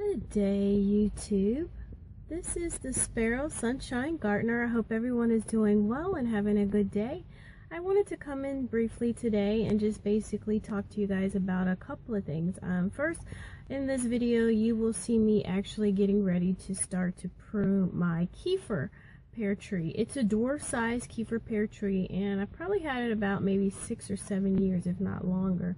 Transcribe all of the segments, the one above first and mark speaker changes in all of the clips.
Speaker 1: Good day, YouTube. This is the Sparrow Sunshine Gardener. I hope everyone is doing well and having a good day. I wanted to come in briefly today and just basically talk to you guys about a couple of things. First, in this video, you will see me actually getting ready to start to prune my Kiefer pear tree. It's a dwarf size Kiefer pear tree, and I've probably had it about maybe 6 or 7 years, if not longer.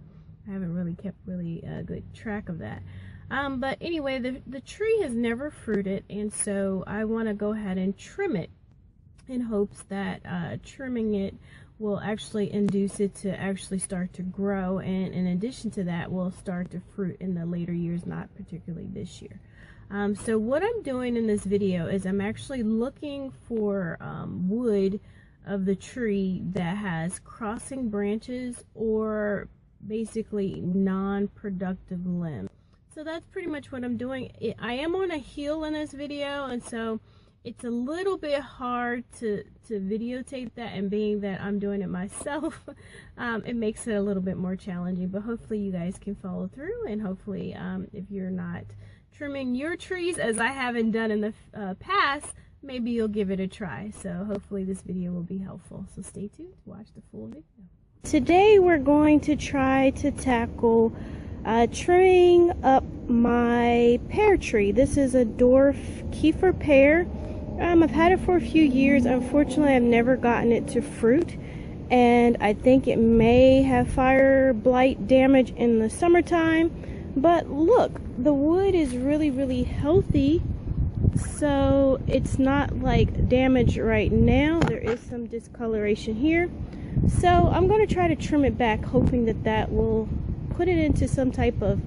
Speaker 1: I haven't really kept good track of that. But anyway, the tree has never fruited, and so I want to go ahead and trim it in hopes that trimming it will actually induce it to actually start to grow, and in addition to that will start to fruit in the later years, not particularly this year. So what I'm doing in this video is I'm actually looking for wood of the tree that has crossing branches or basically non-productive limbs. So that's pretty much what I'm doing. I am on a hill in this video, and so it's a little bit hard to videotape that, and being that I'm doing it myself, it makes it a little bit more challenging, but hopefully you guys can follow through, and hopefully if you're not trimming your trees as I haven't done in the past, maybe you'll give it a try. So hopefully this video will be helpful. So stay tuned to watch the full video. Today we're going to try to tackle trimming up my pear tree. This is a Dwarf Kiefer pear. I've had it for a few years. Unfortunately, I've never gotten it to fruit, and I think it may have fire blight damage in the summertime. But look, the wood is really healthy, so it's not like damaged right now. There is some discoloration here, so I'm going to try to trim it back, hoping that that will put it into some type of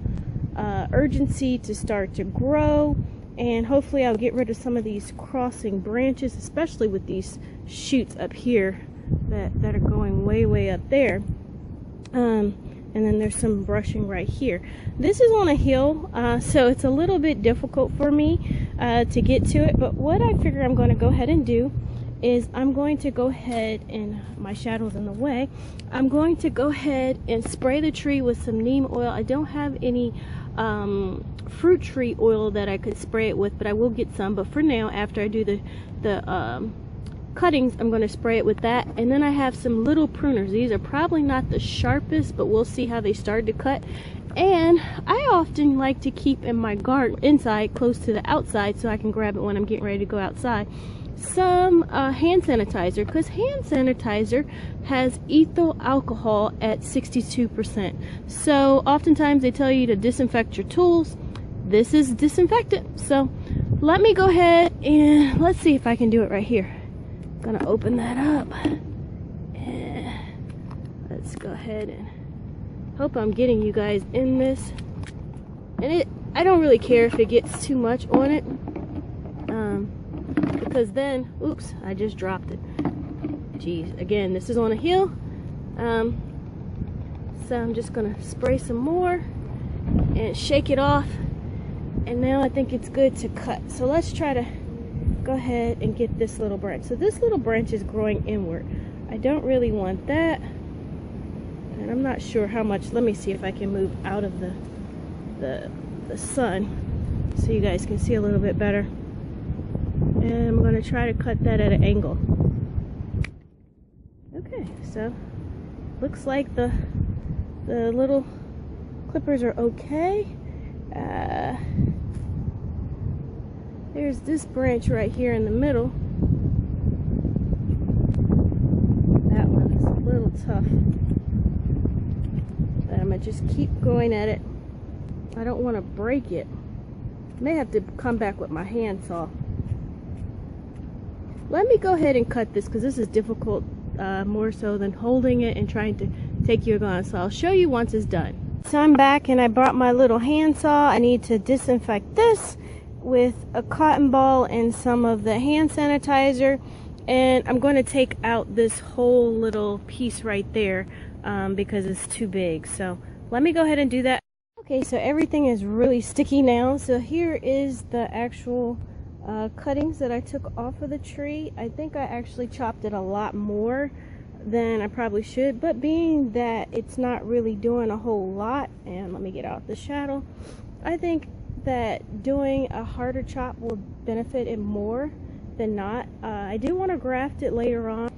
Speaker 1: urgency to start to grow, and hopefully I'll get rid of some of these crossing branches, especially with these shoots up here that are going way up there. And then there's some brushing right here. This is on a hill, so it's a little bit difficult for me to get to it, but what I figure I'm going to go ahead and do is I'm going to go ahead, and my shadow's in the way, I'm going to go ahead and spray the tree with some neem oil. I don't have any fruit tree oil that I could spray it with, but I will get some. But for now, after I do the cuttings, I'm going to spray it with that. And then I have some little pruners. These are probably not the sharpest, but we'll see how they start to cut. And I often like to keep in my garden inside close to the outside so I can grab it when I'm getting ready to go outside, some hand sanitizer, because hand sanitizer has ethyl alcohol at 62%. So oftentimes they tell you to disinfect your tools. This is disinfectant. So let me go ahead and let's see if I can do it right here. I'm gonna open that up, and let's go ahead and hope I'm getting you guys in this. And I don't really care if it gets too much on it, because then, oops, I just dropped it. Geez, again, this is on a hill, so I'm just gonna spray some more and shake it off, and now I think it's good to cut. So let's try to go ahead and get this little branch. So this little branch is growing inward. I don't really want that, and I'm not sure how much. Let me see if I can move out of the sun so you guys can see a little bit better. And I'm going to try to cut that at an angle. Okay, so looks like the little clippers are okay. There's this branch right here in the middle. That one is a little tough, but I'm gonna just keep going at it. I don't want to break it. May have to come back with my handsaw. Let me go ahead and cut this, because this is difficult, more so than holding it and trying to take your gun. So I'll show you once it's done. So I'm back, and I brought my little handsaw. I need to disinfect this with a cotton ball and some of the hand sanitizer, and I'm going to take out this whole little piece right there because it's too big. So let me go ahead and do that. Okay, so everything is really sticky now. So here is the actual cuttings that I took off of the tree. I think I actually chopped it a lot more than I probably should, but being that it's not really doing a whole lot, and let me get out the shadow, I think that doing a harder chop will benefit it more than not. I do want to graft it later on.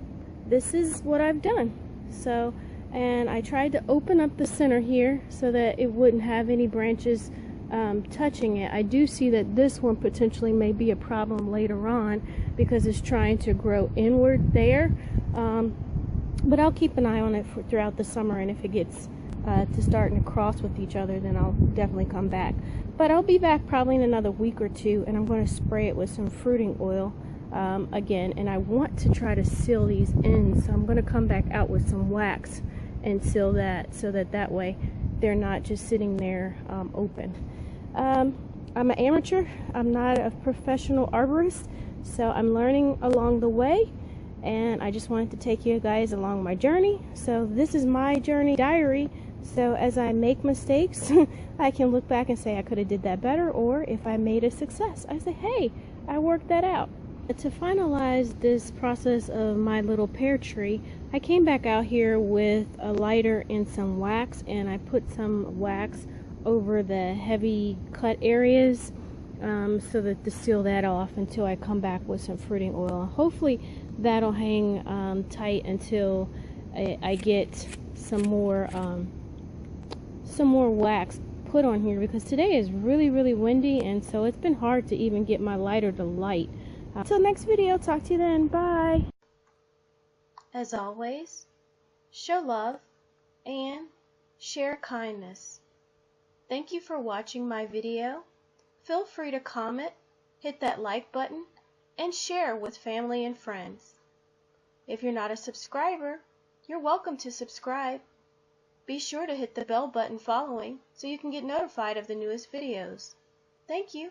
Speaker 1: This is what I've done. So, and I tried to open up the center here so that it wouldn't have any branches touching it. I do see that this one potentially may be a problem later on because it's trying to grow inward there. But I'll keep an eye on it throughout the summer, and if it gets to starting to cross with each other, then I'll definitely come back. But I'll be back probably in another week or two, and I'm going to spray it with some fruiting oil again. And I want to try to seal these ends, so I'm going to come back out with some wax and seal that, so that way they're not just sitting there open. I'm an amateur. I'm not a professional arborist, so I'm learning along the way, and I just wanted to take you guys along my journey. So this is my journey diary, so as I make mistakes I can look back and say I could have did that better, or if I made a success, I say, hey, I worked that out. To finalize this process of my little pear tree, I came back out here with a lighter and some wax, and I put some wax over the heavy cut areas so that to seal that off until I come back with some fruiting oil. Hopefully that'll hang tight until I get some more wax put on here, because today is really windy, and so it's been hard to even get my lighter to light. Until next video, talk to you then. Bye. As always, show love and share kindness. Thank you for watching my video. Feel free to comment, hit that like button, and share with family and friends. If you're not a subscriber, you're welcome to subscribe. Be sure to hit the bell button following so you can get notified of the newest videos. Thank you.